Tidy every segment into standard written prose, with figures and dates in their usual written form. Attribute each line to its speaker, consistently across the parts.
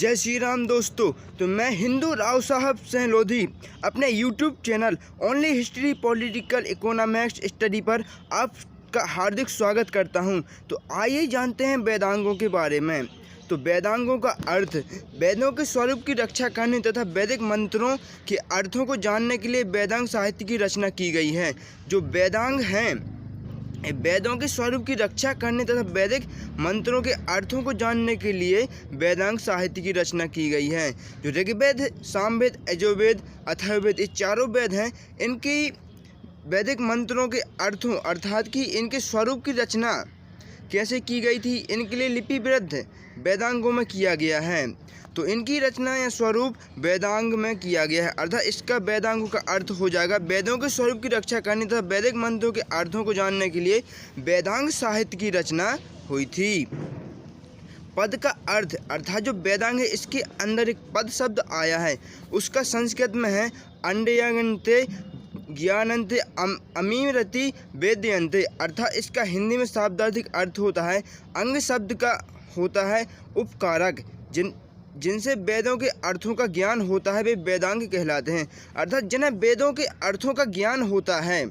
Speaker 1: जय श्री राम दोस्तों। तो मैं हिंदू राव साहब सहलोधी अपने YouTube channel only history political economics study पर आपका हार्दिक स्वागत करता हूं। तो आइए जानते हैं वेदांगों के बारे में। तो वेदांगों का अर्थ, वेदों के स्वरूप की रक्षा करने तथा वैदिक मंत्रों के अर्थों को जानने के लिए वेदांग साहित्य की रचना की गई है। जो वेदांग हैं, वेदों के स्वरूप की रक्षा करने तथा वैदिक मंत्रों के अर्थों को जानने के लिए वेदांग साहित्य की रचना की गई है। जो ऋग्वेद, सामवेद, यजुर्वेद, अथर्ववेद, ये चारों वेद हैं, इनकी वैदिक मंत्रों के अर्थों अर्थात कि इनके स्वरूप की रचना कैसे की गई थी, इनके लिए लिपिबद्ध वेदांगों में किया गया है। तो इनकी रचना या स्वरूप वेदांग में किया गया है। अर्थात इसका वेदांगों का अर्थ हो जाएगा वेदों के स्वरूप की रक्षा करने तथा वैदिक मंत्रों के अर्थों को जानने के लिए वेदांग साहित्य की रचना हुई थी। पद का अर्थ अर्थात जो वेदांग है, इसके अंदर एक पद शब्द आया है, उसका संस्कृत में है अंडयंते ज्ञानंते अमीरति वेदयंते। अर्थात इसका हिंदी में शाब्दिक अर्थ होता है, अंग शब्द का होता है उपकारक, जिनसे वेदों के अर्थों का ज्ञान होता है वे वेदांग कहलाते हैं। अर्थात जिन्हें वेदों के अर्थों का ज्ञान होता है,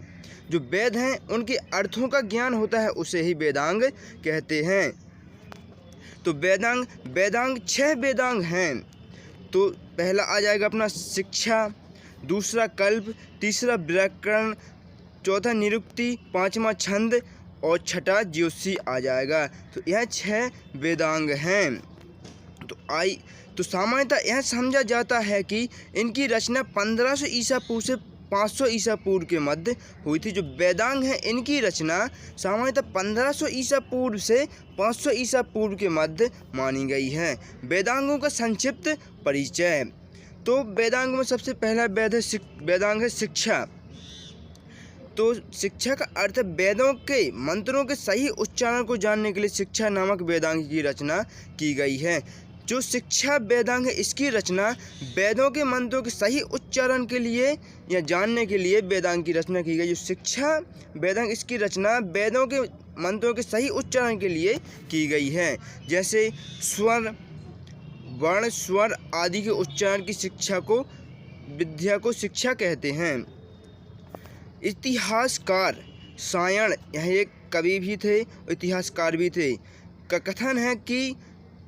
Speaker 1: जो वेद हैं उनके अर्थों का ज्ञान होता है, उसे ही वेदांग कहते हैं। तो वेदांग 6 वेदांग हैं। तो पहला आ जाएगा अपना शिक्षा, दूसरा कल्प, तीसरा व्याकरण, चौथा निरुक्ति, पांचवा छंद और छठा ज्योतिषी आ जाएगा। तो यह 6 वेदांग हैं। तो सामान्यतः यह समझा जाता है कि इनकी रचना 1500 ईसा पूर्व से 500 ईसा पूर्व के मध्य हुई थी। जो वेदांग हैं, इनकी रचना सामान्यतः 1500 ईसा पूर्व से 500 ईसा पूर्व के मध्य मानी गई है। वेदांगों का संक्षिप्त परिचय। तो वेदांग में सबसे पहला वेदांग है शिक्षा। तो शिक्षा का अर्थ वेदों के मंत्रों के सही उच्चारण को जानने के लिए शिक्षा नामक वेदांग की रचना की गई है। जो शिक्षा वेदांग है, इसकी रचना वेदों के मंत्रों के सही उच्चारण के लिए या जानने के लिए वेदांग की रचना की गई। जो शिक्षा वेदांग, इसकी रचना वेदों के मंत्रों के सही उच्चारण के लिए की गई है। जैसे स्वर, वर्ण, स्वर आदि के उच्चारण की शिक्षा को, विद्या को शिक्षा कहते हैं। इतिहासकार सायण, यह एक कवि भी थे, इतिहासकार भी थे, का कथन है कि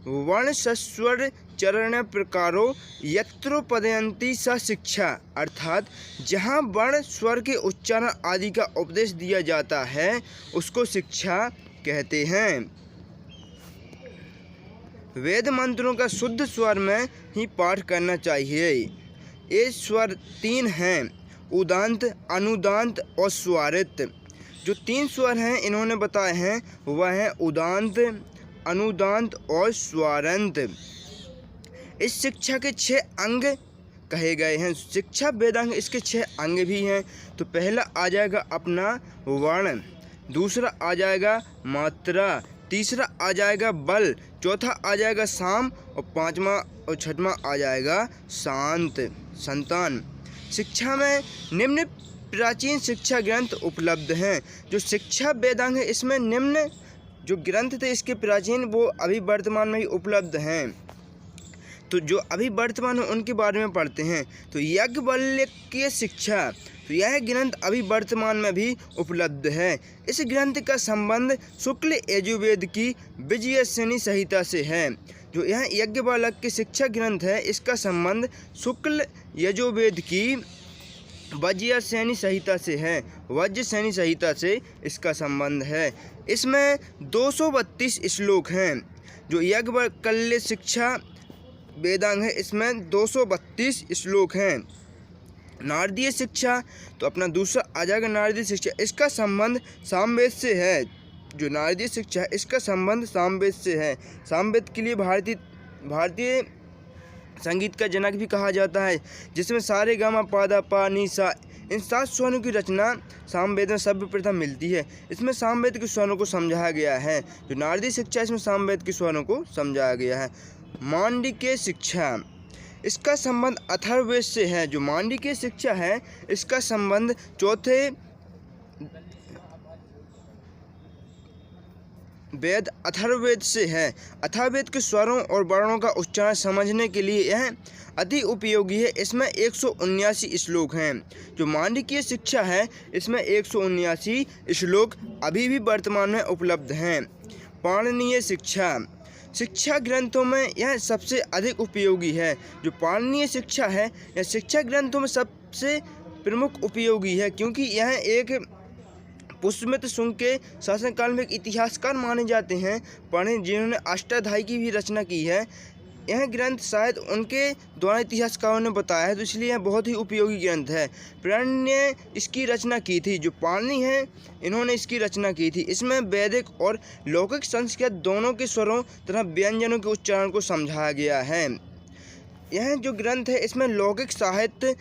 Speaker 1: वर्ण सस्वर चरण प्रकारो यत्रोपदयन्ति स शिक्षा। अर्थात जहाँ वर्ण स्वर के उच्चारण आदि का उपदेश दिया जाता है, उसको शिक्षा कहते हैं। वेद मंत्रों का शुद्ध स्वर में ही पाठ करना चाहिए। ये स्वर 3 हैं, उदांत, अनुदांत और स्वारित। जो 3 स्वर हैं इन्होंने बताए हैं, वह है उदांत, अनुदांत और स्वारंत। इस शिक्षा के 6 अंग कहे गए हैं। शिक्षा वेदांग, इसके 6 अंग भी हैं। तो पहला आ जाएगा अपना वर्ण, दूसरा आ जाएगा मात्रा, तीसरा आ जाएगा बल, चौथा आ जाएगा साम और पांचवा और छठवां आ जाएगा संतान। शिक्षा में निम्न प्राचीन शिक्षा ग्रंथ उपलब्ध हैं। जो शिक्षा वेदांग है, इसमें निम्न जो ग्रंथ थे इसके प्राचीन, वो अभी वर्तमान में ही उपलब्ध हैं। तो जो अभी वर्तमान में उनके बारे में पढ़ते हैं। तो याज्ञवल्क्य शिक्षा, तो यह ग्रंथ अभी वर्तमान में भी उपलब्ध है। इस ग्रंथ का संबंध शुक्ल यजुर्वेद की विजयसेनी संहिता से है। जो यह याज्ञवल्क्य शिक्षा ग्रंथ है, इसका संबंध शुक्ल यजुर्वेद की वज्रसेनी संहिता से है। वज्रसेनी संहिता से इसका संबंध है। इसमें 232 श्लोक हैं। जो याज्ञवल्क्य शिक्षा वेदांग है, इसमें 232 श्लोक हैं। नारदीय शिक्षा, तो अपना दूसरा आ जाएगा नारदीय शिक्षा। इसका संबंध सामवेद से है। जो नारदीय शिक्षा है, इसका संबंध सामवेद से है। सामवेद के लिए भारतीय संगीत का जनक भी कहा जाता है, जिसमें सारे गामा पादा पा नी सा, इन 7 स्वरों की रचना सामवेद में सर्वप्रथम मिलती है। इसमें सामवेद के स्वरों को समझाया गया है। जो नारदीय शिक्षा, इसमें सामवेद के स्वरों को समझाया गया है। मांडलिक शिक्षा, इसका संबंध अथर्ववेद से है। जो मांडलिक शिक्षा है, इसका संबंध चौथे वेद अथर्ववेद से है। अथर्ववेद के स्वरों और वर्णों का उच्चारण समझने के लिए यह अति उपयोगी है। इसमें 179 श्लोक हैं। जो मांडुक्य शिक्षा है, इसमें 179 श्लोक अभी भी वर्तमान में उपलब्ध हैं। पाणिनीय शिक्षा ग्रंथों में यह सबसे अधिक उपयोगी है। जो पाणिनीय शिक्षा है, यह शिक्षा ग्रंथों में सबसे प्रमुख उपयोगी है, क्योंकि यह एक पुष्यमित्र शुंग के शासनकाल में एक इतिहासकार माने जाते हैं, जिन्होंने अष्टाध्यायी की भी रचना की है। यह ग्रंथ शायद उनके द्वारा इतिहासकारों ने बताया है, तो इसलिए यह बहुत ही उपयोगी ग्रंथ है। पाणिनि ने इसकी रचना की थी। जो पाणिनि है, इन्होंने इसकी रचना की थी। इसमें वैदिक और लौकिक संस्कृत दोनों के स्वरों तथा व्यंजनों के उच्चारण को समझाया गया है। यह जो ग्रंथ है, इसमें लौकिक साहित्य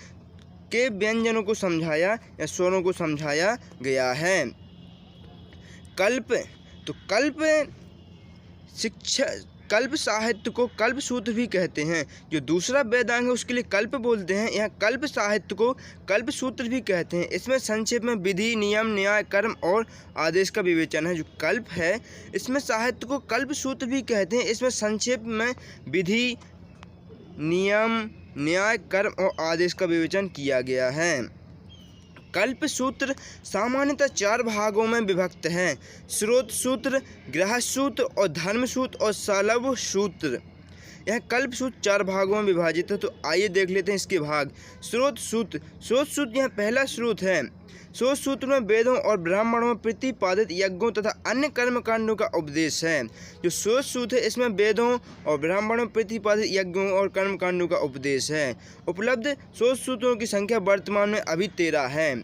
Speaker 1: के व्यंजनों को समझाया या स्वरों को समझाया गया है। कल्प साहित्य को कल्प सूत्र भी कहते हैं। जो दूसरा वेदांग है, उसके लिए कल्प बोलते हैं। यह कल्प साहित्य को कल्प सूत्र भी कहते हैं। इसमें संक्षेप में विधि, नियम, न्याय, कर्म और आदेश का विवेचन है। जो कल्प है, इसमें साहित्य को कल्प सूत्र भी कहते हैं। इसमें संक्षेप में विधि, नियम, न्याय, कर्म और आदेश का विवेचन किया गया है। कल्प सूत्र सामान्यतः 4 भागों में विभक्त हैं: स्रोत सूत्र, गृहस्थ सूत्र और धर्म सूत्र और शलभ सूत्र। यह कल्प सूत्र 4 भागों में विभाजित है। तो आइए देख लेते हैं इसके भाग। स्रोत सूत्र यह पहला स्रोत है। स्रोत सूत्र में वेदों और ब्राह्मणों में प्रतिपादित यज्ञों तथा अन्य कर्मकांडों का उपदेश है। जो स्रोत सूत्र है, इसमें वेदों और ब्राह्मणों में प्रतिपादित यज्ञों और कर्मकांडों का उपदेश है। उपलब्ध स्रोत सूत्रों की संख्या वर्तमान में अभी 13 है।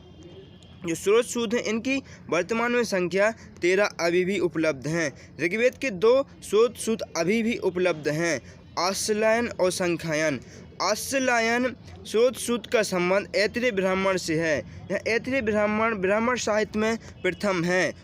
Speaker 1: जो स्रोत सूत्र हैं, इनकी वर्तमान में संख्या 13 अभी भी उपलब्ध हैं। ऋग्वेद के 2 स्रोत सूत्र अभी भी उपलब्ध हैं: आश्रयन और संख्यायन। आश्रयन स्रोत सूत्र का संबंध ऐत्रेय ब्राह्मण से है। यह ऐत्रेय ब्राह्मण साहित्य में प्रथम है।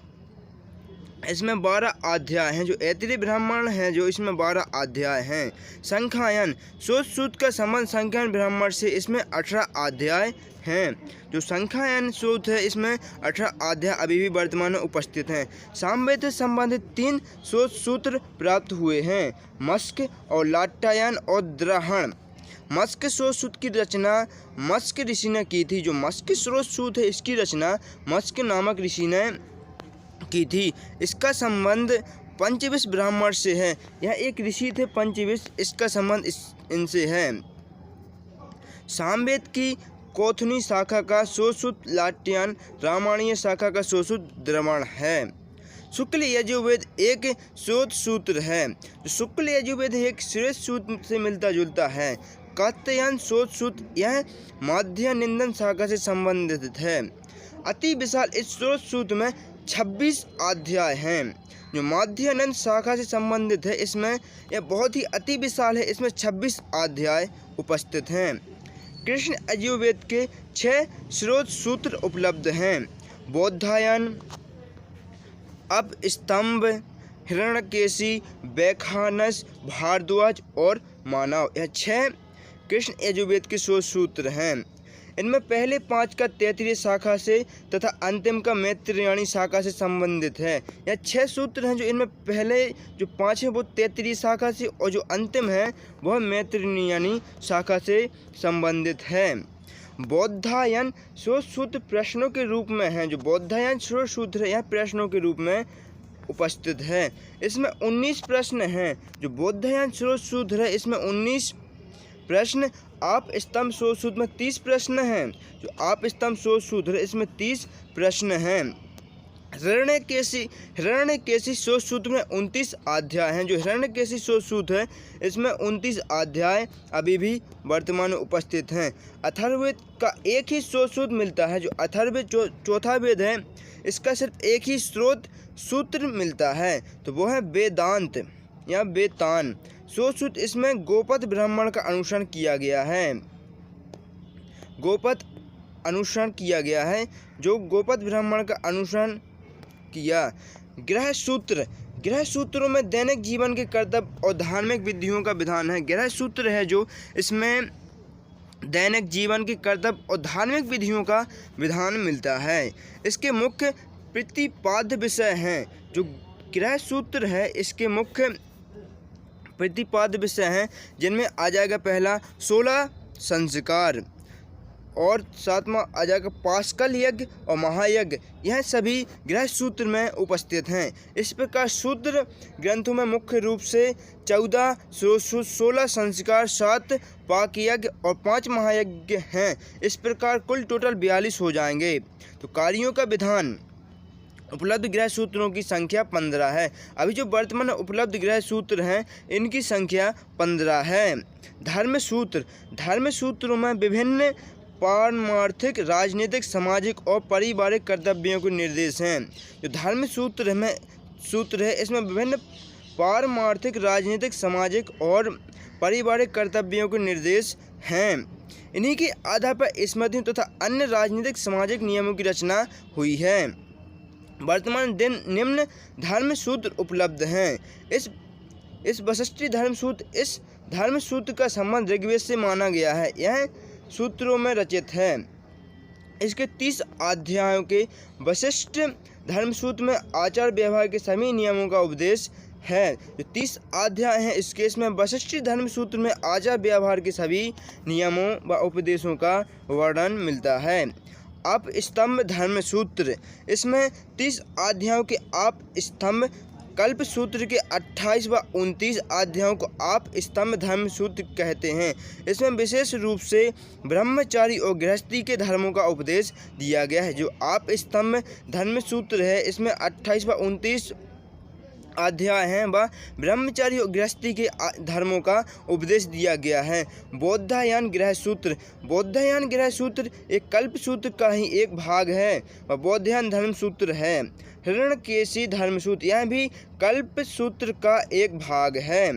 Speaker 1: इसमें 12 अध्याय हैं। जो ऐत्रेय ब्राह्मण हैं, जो इसमें 12 अध्याय हैं। संख्यायन स्रोत सूत्र का संबंध संख्यायन ब्राह्मण से, इसमें 18 अध्याय हैं। जो संख्यायन स्रोत है, इसमें 18 अध्याय अभी भी वर्तमान में उपस्थित हैं। सामवेद से संबंधित 3 स्रोत सूत्र प्राप्त हुए हैं: मस्क और लाटायन और द्रहण। मस्क स्रोत सूत्र की रचना मस्क ऋषि ने की थी। जो मस्क स्रोत सूत्र है, इसकी रचना मस्क नामक ऋषि ने की थी। इसका संबंध पंचविश ब्राह्मण से है। यह एक ऋषि थे पंचविश, इसका संबंध इनसे है। सामवेद की कौथनी शाखा का स्रोत सूत्र लाट्यायन, रामायणीय शाखा का स्रोत सूत्र द्रवण है। शुक्ल यजुर्वेद एक स्रोत सूत्र है। शुक्ल यजुर्वेद एक श्रेष्ठ सूत्र से मिलता जुलता है। कात्यायन स्रोत सूत्र यह माध्य निंदन शाखा से संबंधित है। अति विशाल इस स्रोत सूत्र में 26 अध्याय हैं। जो माध्यानंद शाखा से संबंधित है, इसमें यह बहुत ही अति विशाल है। इसमें 26 अध्याय उपस्थित हैं। कृष्ण यजुर्वेद के 6 स्रोत सूत्र उपलब्ध हैं: बौधायन, अपस्तंभ, हिरण्यकेशी, वैखानस, भारद्वाज और मानव। यह 6 कृष्ण यजुर्वेद के स्रोत सूत्र हैं। इनमें पहले 5 का तैत्तिरीय शाखा से तथा अंतिम का मैत्रेयणी शाखा से संबंधित है। यह 6 सूत्र हैं। जो इनमें पहले जो 5 हैं वो तैत्तिरीय शाखा से, और जो अंतिम है वह मैत्रेयणी शाखा से संबंधित है। बौधायन स्रोत सूत्र प्रश्नों के रूप में हैं। जो बौधायन स्रोत सूत्र है, यह प्रश्नों के रूप में उपस्थित है। इसमें 19 प्रश्न हैं। जो बौधायन स्रोत सूत्र है, इसमें 19 प्रश्न। आप स्तंभ स्रोत सूत्र में 30 प्रश्न हैं। जो आप स्तंभ स्रोत सूत्र है, इसमें 30 प्रश्न हैं। हिरण्यकेशी स्रोत सूत्र में 29 अध्याय हैं। जो हिरण्यकेशी स्रोत सूत्र है, इसमें 29 अध्याय अभी भी वर्तमान में उपस्थित हैं। अथर्ववेद का एक ही स्रोत सूत्र मिलता है। जो अथर्ववेद चौथा वेद है, इसका सिर्फ एक ही स्रोत सूत्र मिलता है, तो वो है वेदांत या वेतान स्रोत सूत्र। इसमें गोपद ब्राह्मण का अनुसरण किया गया है। गोपद अनुसरण किया गया है। जो गोपद ब्राह्मण का अनुसरण किया। गृह सूत्रों में दैनिक जीवन के कर्तव्य और धार्मिक विधियों का विधान है। गृह सूत्र है, जो इसमें दैनिक जीवन के कर्तव्य और धार्मिक विधियों का विधान मिलता है। इसके मुख्य प्रतिपाद्य विषय हैं। जो गृह सूत्र है इसके मुख्य प्रतिपाद्य विषय हैं, जिनमें आ जाएगा पहला 16 संस्कार और सातवां आ जाएगा पास्कल यज्ञ और महायज्ञ। यह सभी गृह सूत्र में उपस्थित हैं। इस प्रकार सूत्र ग्रंथों में मुख्य रूप से 16 संस्कार, 7 पाक यज्ञ और 5 महायज्ञ हैं। इस प्रकार कुल टोटल 42 हो जाएंगे। तो कार्यों का विधान, उपलब्ध गृह सूत्रों की संख्या 15 है। अभी जो वर्तमान उपलब्ध गृह सूत्र हैं इनकी संख्या 15 है। धर्म सूत्र, धर्म सूत्रों में विभिन्न पारमार्थिक, राजनीतिक, सामाजिक और पारिवारिक कर्तव्यों के निर्देश हैं। जो धर्म सूत्र है इसमें विभिन्न पारमार्थिक, राजनीतिक, सामाजिक और पारिवारिक कर्तव्यों के निर्देश हैं। इन्हीं के आधार पर स्मृतियों तथा अन्य राजनीतिक सामाजिक नियमों की रचना हुई है। वर्तमान दिन निम्न धर्म सूत्र उपलब्ध हैं। इस वशिष्ठ धर्म सूत्र का संबंध ऋग्वेद से माना गया है। यह सूत्रों में रचित है। इसके 30 अध्यायों के वशिष्ठ धर्म सूत्र में आचार व्यवहार के सभी नियमों का उपदेश है। जो 30 अध्याय हैं इसके इसमें वशिष्ठ धर्म सूत्र में आचार व्यवहार के सभी नियमों व उपदेशों का वर्णन मिलता है। आप स्तंभ धर्म सूत्र, इसमें 30 अध्यायों के आप स्तंभ कल्प सूत्र के 28 व 29 अध्यायों को आप स्तंभ धर्म सूत्र कहते हैं। इसमें विशेष रूप से ब्रह्मचारी और गृहस्थी के धर्मों का उपदेश दिया गया है। जो आप स्तंभ धर्म सूत्र है इसमें 28 व 29 अध्याय हैं व ब्रह्मचारी और गृहस्थी के धर्मों का उपदेश दिया गया है। बौद्धायन गृह सूत्र, बौद्धायन गृह सूत्र एक कल्प सूत्र का ही एक भाग है व बौद्धायन धर्म सूत्र है। हिरण्यकेशी धर्म सूत्र, यह भी कल्प सूत्र का एक भाग है।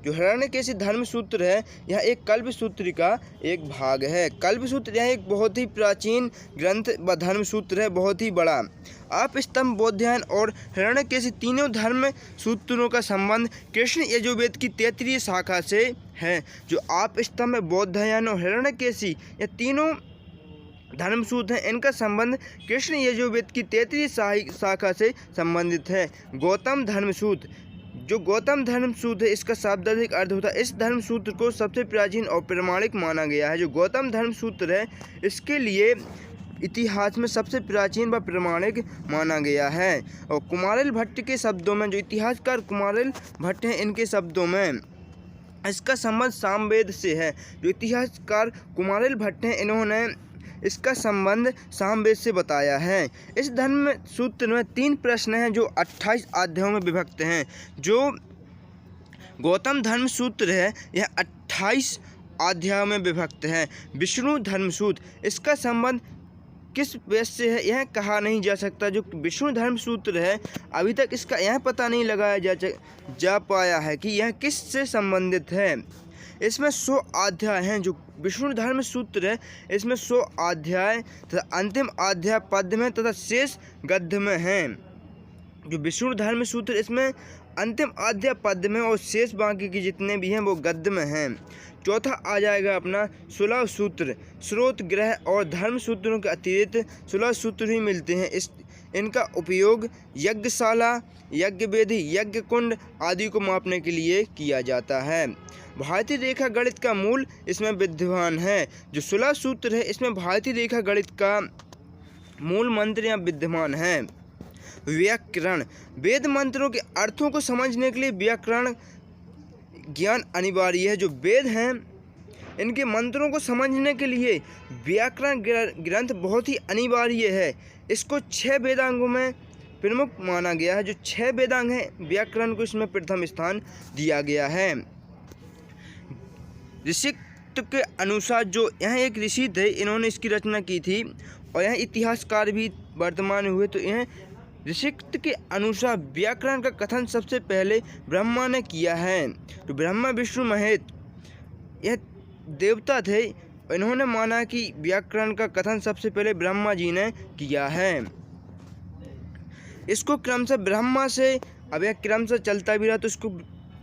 Speaker 1: जो हिरण्यकेशी धर्म सूत्र है यह एक कल्प सूत्र का एक भाग है। कल्प सूत्र यह एक बहुत ही प्राचीन ग्रंथ व धर्म सूत्र है, बहुत ही बड़ा। आप स्तंभ, बौद्धायन और हिरण्यकेशी तीनों धर्म सूत्रों का संबंध कृष्ण यजुर्वेद की 33 शाखा से है। जो आप स्तंभ, बौद्धायन और हिरण्यकेशी ये तीनों धर्म सूत्र हैं, इनका संबंध कृष्ण यजुर्वेद की 33 शाखा से संबंधित है। गौतम धर्म सूत्र, जो गौतम धर्म सूत्र है इसका शाब्दिक अर्थ होता है, इस धर्म सूत्र को सबसे प्राचीन और प्रमाणिक माना गया है। जो गौतम धर्म सूत्र है इसके लिए इतिहास में सबसे प्राचीन व प्रमाणिक माना गया है। और कुमारिल भट्ट के शब्दों में, जो इतिहासकार कुमारिल भट्ट हैं इनके शब्दों में इसका संबंध सामवेद से है। जो इतिहासकार कुमारिल भट्ट हैं इन्होंने इसका संबंध सामवेद से बताया है। इस धर्म सूत्र में 3 प्रश्न हैं जो 28 अध्यायों में विभक्त हैं। जो गौतम धर्म सूत्र है यह 28 अध्यायों में विभक्त है। विष्णु धर्म सूत्र, इसका संबंध किस वेद से है यह कहा नहीं जा सकता। जो विष्णु धर्म सूत्र है अभी तक इसका यह पता नहीं लगाया जा पाया है कि यह किस से संबंधित है। इसमें 100 अध्याय हैं। जो विष्णु धर्म सूत्र है इसमें 100 अध्याय तथा अंतिम अध्याय पद्य में तथा शेष गद्य में हैं। जो विष्णु धर्म सूत्र इसमें अंतिम अध्याय पद्य में और शेष बाकी के जितने भी हैं वो गद्य में हैं। चौथा आ जाएगा अपना 16 सूत्र। स्रोत, ग्रह और धर्म सूत्रों के अतिरिक्त 16 सूत्र ही मिलते हैं। इनका उपयोग यज्ञशाला, यज्ञ वेदी, यज्ञ कुंड आदि को मापने के लिए किया जाता है। भारतीय रेखा गणित का मूल इसमें विद्यमान है। जो 16 सूत्र है इसमें भारतीय रेखा गणित का मूल मंत्र यहाँ विद्यमान है। व्याकरण, वेद मंत्रों के अर्थों को समझने के लिए व्याकरण ज्ञान अनिवार्य है। जो वेद हैं इनके मंत्रों को समझने के लिए व्याकरण ग्रंथ बहुत ही अनिवार्य है। इसको 6 वेदांगों में प्रमुख माना गया है। जो 6 वेदांग हैं व्याकरण को इसमें प्रथम स्थान दिया गया है। ऋषिक के अनुसार, जो यह एक ऋषि थे इन्होंने इसकी रचना की थी और यह इतिहासकार भी वर्तमान हुए। तो यह ऋषिक के अनुसार व्याकरण का कथन सबसे पहले ब्रह्मा ने किया है। तो ब्रह्मा, विष्णु, महेश यह देवता थे। इन्होंने माना कि व्याकरण का कथन सबसे पहले ब्रह्मा जी ने किया है। इसको क्रमशः ब्रह्मा से, अब यह क्रमशः चलता भी रहा तो इसको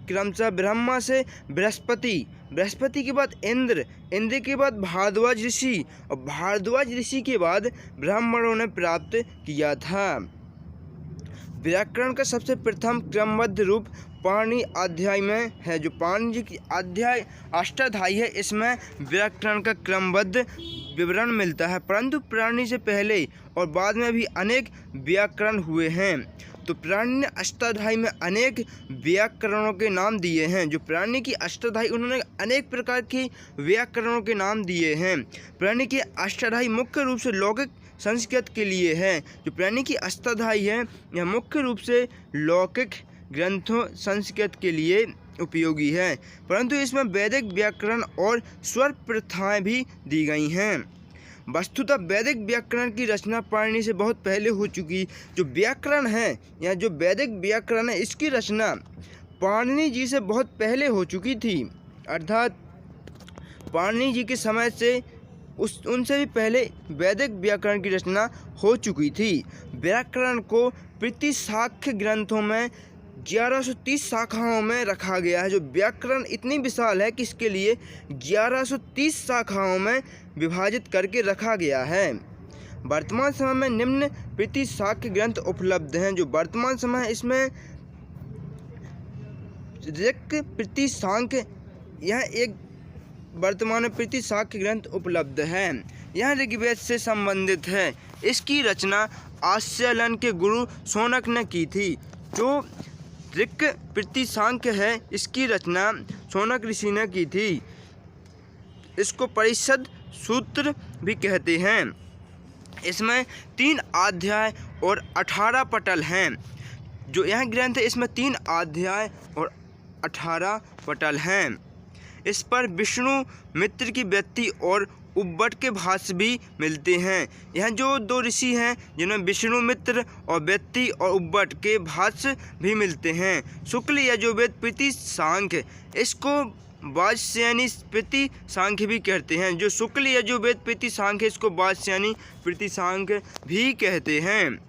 Speaker 1: क्रमशः ब्रह्मा से बृहस्पति, बृहस्पति के बाद इंद्र, इंद्र के बाद भारद्वाज ऋषि और भारद्वाज ऋषि के बाद ब्राह्मणों ने प्राप्त किया था। व्याकरण का सबसे प्रथम क्रमबद्ध रूप पाणिनि अध्याय में है। जो पाणिनि जी की अध्याय अष्टाध्यायी है, इसमें व्याकरण का क्रमबद्ध विवरण मिलता है। परंतु पाणिनि से पहले और बाद में भी अनेक व्याकरण हुए हैं। तो पाणिनि ने अष्टाध्यायी में अनेक व्याकरणों के नाम दिए हैं। जो पाणिनि की अष्टाध्यायी, उन्होंने अनेक प्रकार के व्याकरणों के नाम दिए हैं। पाणिनि की अष्टाध्यायी मुख्य रूप से लौकिक संस्कृत के लिए है। जो पाणिनि की अष्टाध्यायी है, यह मुख्य रूप से लौकिक ग्रंथों संस्कृत के लिए उपयोगी है, परंतु इसमें वैदिक व्याकरण और स्वर प्रथाएं भी दी गई हैं। वस्तुतः वैदिक व्याकरण की रचना पाणिनि से बहुत पहले हो चुकी। जो व्याकरण है या जो वैदिक व्याकरण है, इसकी रचना पाणिनि जी से बहुत पहले हो चुकी थी। अर्थात पाणिनि जी के समय से उनसे भी पहले वैदिक व्याकरण की रचना हो चुकी थी। व्याकरण को प्रतिशाख्य ग्रंथों में 1130 शाखाओं में रखा गया है। जो व्याकरण इतनी विशाल है कि इसके लिए 1130 शाखाओं में विभाजित करके रखा गया है। वर्तमान समय में निम्न प्रतिशाख्य ग्रंथ उपलब्ध हैं। जो वर्तमान समय है, इसमें ऋक् प्रतिशाख्य, यह एक वर्तमान में प्रतिशाख्य ग्रंथ उपलब्ध है। यह ऋग्वेद से संबंधित है। इसकी रचना आस्यलन के गुरु शौनक ने की थी। जो ऋक् प्रतिशाख्य है, इसकी रचना शौनक ऋषि ने की थी। इसको परिषद सूत्र भी कहते हैं। इसमें 3 अध्याय और 18 पटल हैं। जो यह ग्रंथ है, इसमें 3 अध्याय और 18 पटल हैं। इस पर विष्णु मित्र की व्यक्ति और उब्बट के भाष्य भी मिलते हैं। यह जो 2 ऋषि हैं, जिनमें विष्णु मित्र और व्यक्ति और उब्बट के भाष्य भी मिलते हैं। शुक्ल यजुर्वेद प्रतिशाख्य, इसको वात्स्यायनी प्रतिशाख्य भी कहते हैं। जो शुक्ल यजुर्वेद प्रतिशाख्य, इसको वात्स्यायनी प्रतिशाख्य भी कहते हैं।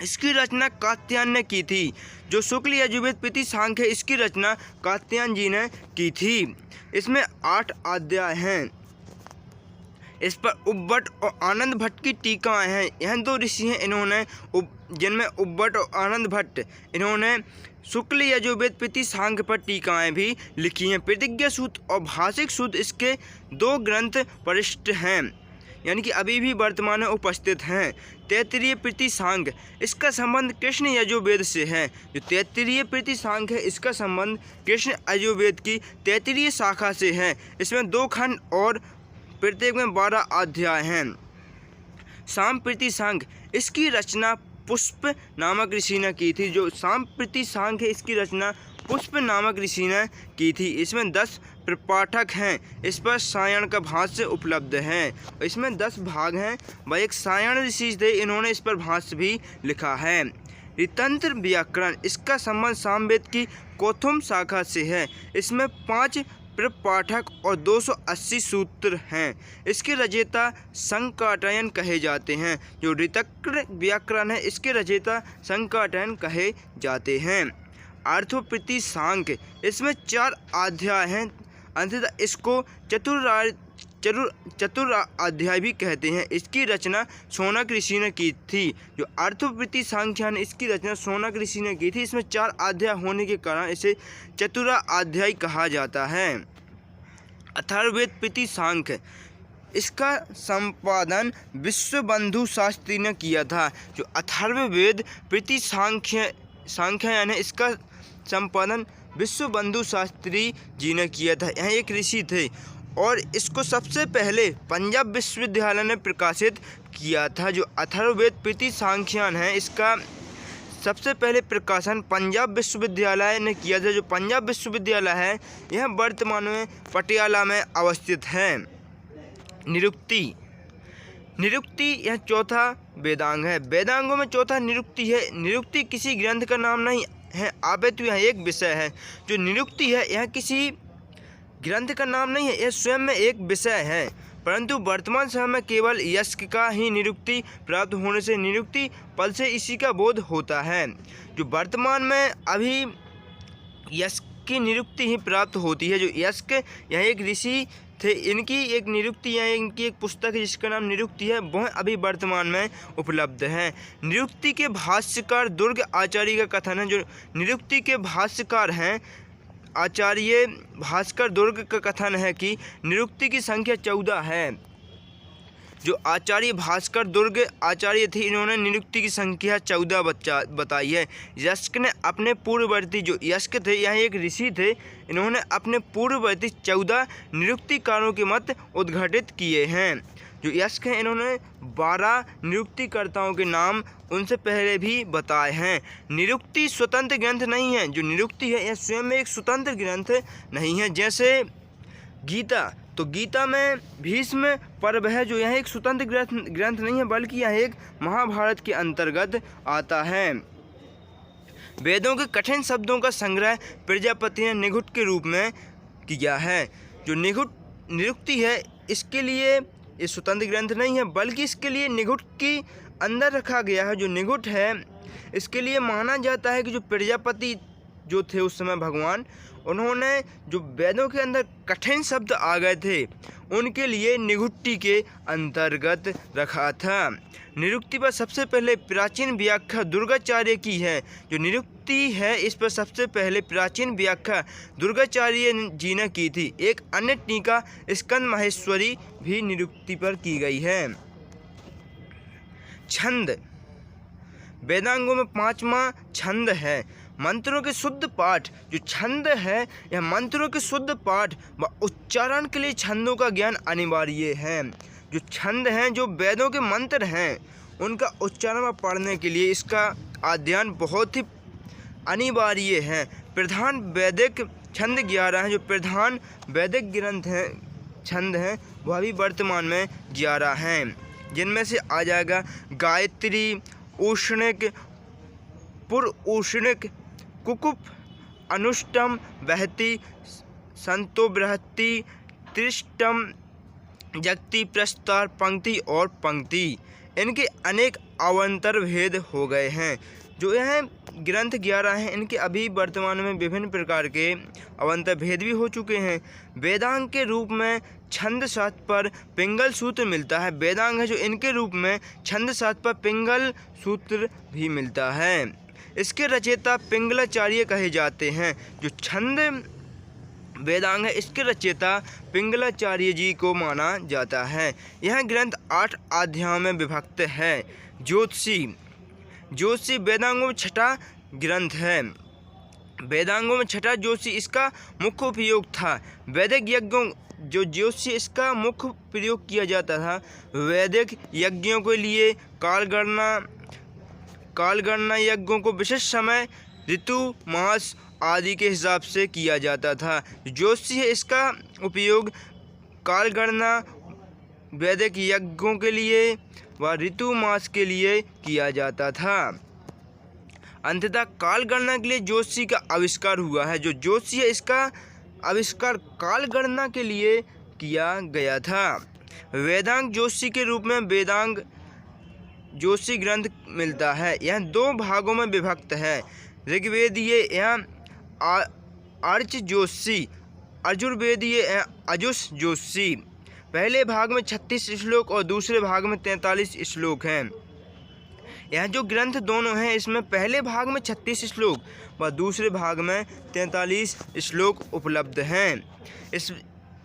Speaker 1: इसकी रचना कात्यायन ने की थी। जो शुक्ल यजुर्वेद प्रतिशाख्य है, इसकी रचना कात्यायन जी ने की थी। इसमें 8 अध्याय हैं। इस पर उब्बट और आनंद भट्ट की टीकाएं हैं। यह 2 ऋषि हैं, इन्होंने जिनमें उब्बट और आनंद भट्ट, इन्होंने शुक्ल यजुर्वेद प्रतिशाख्य पर टीकाएं भी लिखी हैं। प्रतिज्ञा सूत्र और भाषिक सूत्र, इसके 2 ग्रंथ परिष्ट हैं, यानी कि अभी भी वर्तमान में उपस्थित हैं। तैत्तिरीय प्रतिशाख्य, इसका संबंध कृष्ण यजुर्वेद से है। जो तैत्तिरीय प्रतिशाख्य है, इसका संबंध कृष्ण यजुर्वेद की तैत्तिरीय शाखा से है। इसमें 2 खंड और प्रत्येक में 12 अध्याय हैं। साम प्रतिशाख्य, इसकी रचना पुष्प नामक ऋषि ने की थी। जो साम प्रतिशाख्य है, इसकी रचना पुष्प नामक ऋषि ने की थी। इसमें 10 प्रपाठक हैं। इस पर सायण का भाष्य उपलब्ध है। इसमें 10 भाग हैं। वह एक सायण ऋषि थे, इन्होंने इस पर भाष्य भी लिखा है। ऋतंत्र व्याकरण, इसका संबंध सामवेद की कौथुम शाखा से है। इसमें 5 प्रपाठक और 280 सूत्र हैं। इसके रचयिता संकाटयन कहे जाते हैं। जो ऋतंत्र व्याकरण है, इसके रचयिता संकाटयन कहे जाते हैं। अर्थोप्रतिशाख्य, इसमें 4 अध्याय हैं। अंततः इसको चतुर अध्याय भी कहते हैं। इसकी रचना शौनक ऋषि ने की थी। जो अर्थोप्रतिशाख्य है, इसकी रचना शौनक ऋषि ने की थी। इसमें 4 अध्याय होने के कारण इसे चतुरा अध्याय कहा जाता है। अथर्ववेद प्रतिशाख्य, इसका संपादन विश्वबंधु शास्त्री ने किया था। जो अथर्ववेद प्रतिशाख्य यानी इसका संपादन विश्वबंधु शास्त्री जी ने किया था। यह एक ऋषि थे और इसको सबसे पहले पंजाब विश्वविद्यालय ने प्रकाशित किया था। जो अथर्ववेद प्रतिशाख्यान है, इसका सबसे पहले प्रकाशन पंजाब विश्वविद्यालय ने किया था। जो पंजाब विश्वविद्यालय है, यह वर्तमान में पटियाला में अवस्थित है। निरुक्ति, यह चौथा वेदांग है। वेदांगों में चौथा निरुक्ति है। निरुक्ति किसी ग्रंथ का नाम नहीं है, अपितु यह एक विषय है। जो निरुक्ति है, यह किसी ग्रंथ का नाम नहीं है, यह स्वयं में एक विषय है। परंतु वर्तमान समय में केवल यस्क का ही निरुक्ति प्राप्त होने से निरुक्ति पद से इसी का बोध होता है। जो वर्तमान में अभी यस्क की निरुक्ति ही प्राप्त होती है। जो यस्क, यह एक ऋषि थे, इनकी एक निरुक्ति है, इनकी एक पुस्तक है जिसका नाम निरुक्ति है, वह अभी वर्तमान में उपलब्ध है। निरुक्ति के भाष्यकार दुर्ग आचार्य का कथन है, जो निरुक्ति के भाष्यकार हैं आचार्य भास्कर दुर्ग का कथन है कि निरुक्ति की संख्या 14 है। जो आचार्य भास्कर दुर्ग आचार्य थे, इन्होंने निरुक्ति की संख्या 14 बताई है। यस्क ने अपने पूर्ववर्ती, जो यस्क थे यह एक ऋषि थे, इन्होंने अपने पूर्ववर्ती 14 निरुक्तिकारों के मत उद्घाटित किए हैं। जो यस्क हैं, इन्होंने 12 निरुक्तिकर्ताओं के नाम उनसे पहले भी बताए हैं। निरुक्ति स्वतंत्र ग्रंथ नहीं है, जो निरुक्ति है यह स्वयं में एक स्वतंत्र ग्रंथ नहीं है। जैसे गीता, तो गीता में भीष्म पर्व है, जो यह एक स्वतंत्र ग्रंथ नहीं है, बल्कि यह एक महाभारत के अंतर्गत आता है। वेदों के कठिन शब्दों का संग्रह प्रजापति ने निघुट के रूप में किया है। जो निरुक्ति है, इसके लिए ये स्वतंत्र ग्रंथ नहीं है, बल्कि इसके लिए निघुट के अंदर रखा गया है। जो निघुट है, इसके लिए माना जाता है कि जो प्रजापति जो थे उस समय भगवान, उन्होंने जो वेदों के अंदर कठिन शब्द आ गए थे, उनके लिए निघुट्टी के अंतर्गत रखा था। निरुक्ति पर सबसे पहले प्राचीन व्याख्या दुर्गाचार्य की है। जो निरुक्ति है, इस पर सबसे पहले प्राचीन व्याख्या दुर्गाचार्य जी ने की थी। एक अन्य टीका स्कंद माहेश्वरी भी निरुक्ति पर की गई है। छंद, वेदांगों में 5वां छंद है। मंत्रों के शुद्ध पाठ, जो छंद है यह मंत्रों के शुद्ध पाठ व उच्चारण के लिए छंदों का ज्ञान अनिवार्य है। जो छंद हैं, जो वेदों के मंत्र हैं, उनका उच्चारण व पढ़ने के लिए इसका अध्ययन बहुत ही अनिवार्य है। प्रधान वैदिक छंद 11 हैं। जो प्रधान वैदिक ग्रंथ हैं, छंद हैं, वह भी वर्तमान में 11 हैं, जिनमें से आ जाएगा गायत्री, उष्णिक, पुरउष्णिक, कुकुप, अनुष्टम, बहती, संतोबृहति, त्रिष्टम, जगती, प्रस्तार, पंक्ति और पंक्ति। इनके अनेक अवंतर भेद हो गए हैं। जो यह ग्रंथ 11 हैं, इनके अभी वर्तमान में विभिन्न प्रकार के अवंतर भेद भी हो चुके हैं। वेदांग के रूप में छंद शास्त्र पर पिंगल सूत्र मिलता है। वेदांग है, जो इनके रूप में छंद शास्त्र पर पिंगल सूत्र भी मिलता है। इसके रचयिता पिंगलाचार्य कहे जाते हैं। जो छंद वेदांग है, इसके रचयिता पिंगलाचार्य जी को माना जाता है। यह ग्रंथ 8 अध्यायों में विभक्त है। ज्योतिषी वेदांगों में 6ठा ग्रंथ है। वेदांगों में 6ठा ज्योतिषी इसका मुख्य उपयोग था। वैदिक यज्ञों, जो ज्योतिषी इसका मुख्य प्रयोग किया जाता था, वैदिक यज्ञों के लिए कालगणना यज्ञों को विशेष समय, ऋतु, मास आदि के हिसाब से किया जाता था। ज्योतिषी है, इसका उपयोग कालगणना वैदिक यज्ञों के लिए व ऋतु मास के लिए किया जाता था। अंततः कालगणना के लिए ज्योतिषी का आविष्कार हुआ है। जो ज्योतिषी है, इसका आविष्कार कालगणना के लिए किया गया था। वेदांग ज्योतिषी के रूप में वेदांग ज्योतिषी ग्रंथ मिलता है। यह 2 भागों में विभक्त है। ऋग्वेदीय एवं अर्च ज्योतिषी, यजुर्वेदीय एवं अजुस ज्योतिषी। पहले भाग में 36 श्लोक और दूसरे भाग में 43 श्लोक हैं। यह जो ग्रंथ दोनों हैं, इसमें पहले भाग में 36 श्लोक व दूसरे भाग में 43 श्लोक उपलब्ध हैं।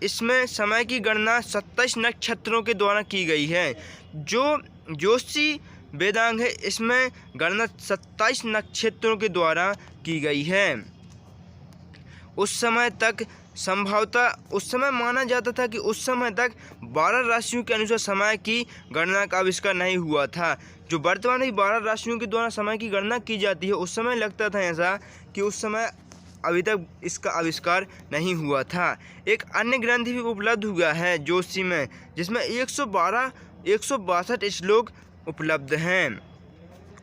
Speaker 1: इसमें समय की गणना 27 नक्षत्रों के द्वारा की गई है। जो ज्योतिषी वेदांग है, इसमें गणना 27 नक्षत्रों के द्वारा की गई है। उस समय तक संभवतः उस समय माना जाता था कि उस समय तक 12 राशियों के अनुसार समय की गणना का आविष्कार नहीं हुआ था। जो वर्तमान में 12 राशियों के द्वारा समय की गणना की जाती है, उस समय लगता था ऐसा कि उस समय अभी तक इसका आविष्कार नहीं हुआ था। एक अन्य ग्रंथ भी उपलब्ध हुआ है ज्योतिषी में, जिसमें 162 श्लोक उपलब्ध हैं।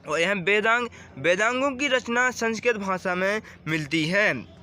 Speaker 1: और यह वेदांगों की रचना संस्कृत भाषा में मिलती है।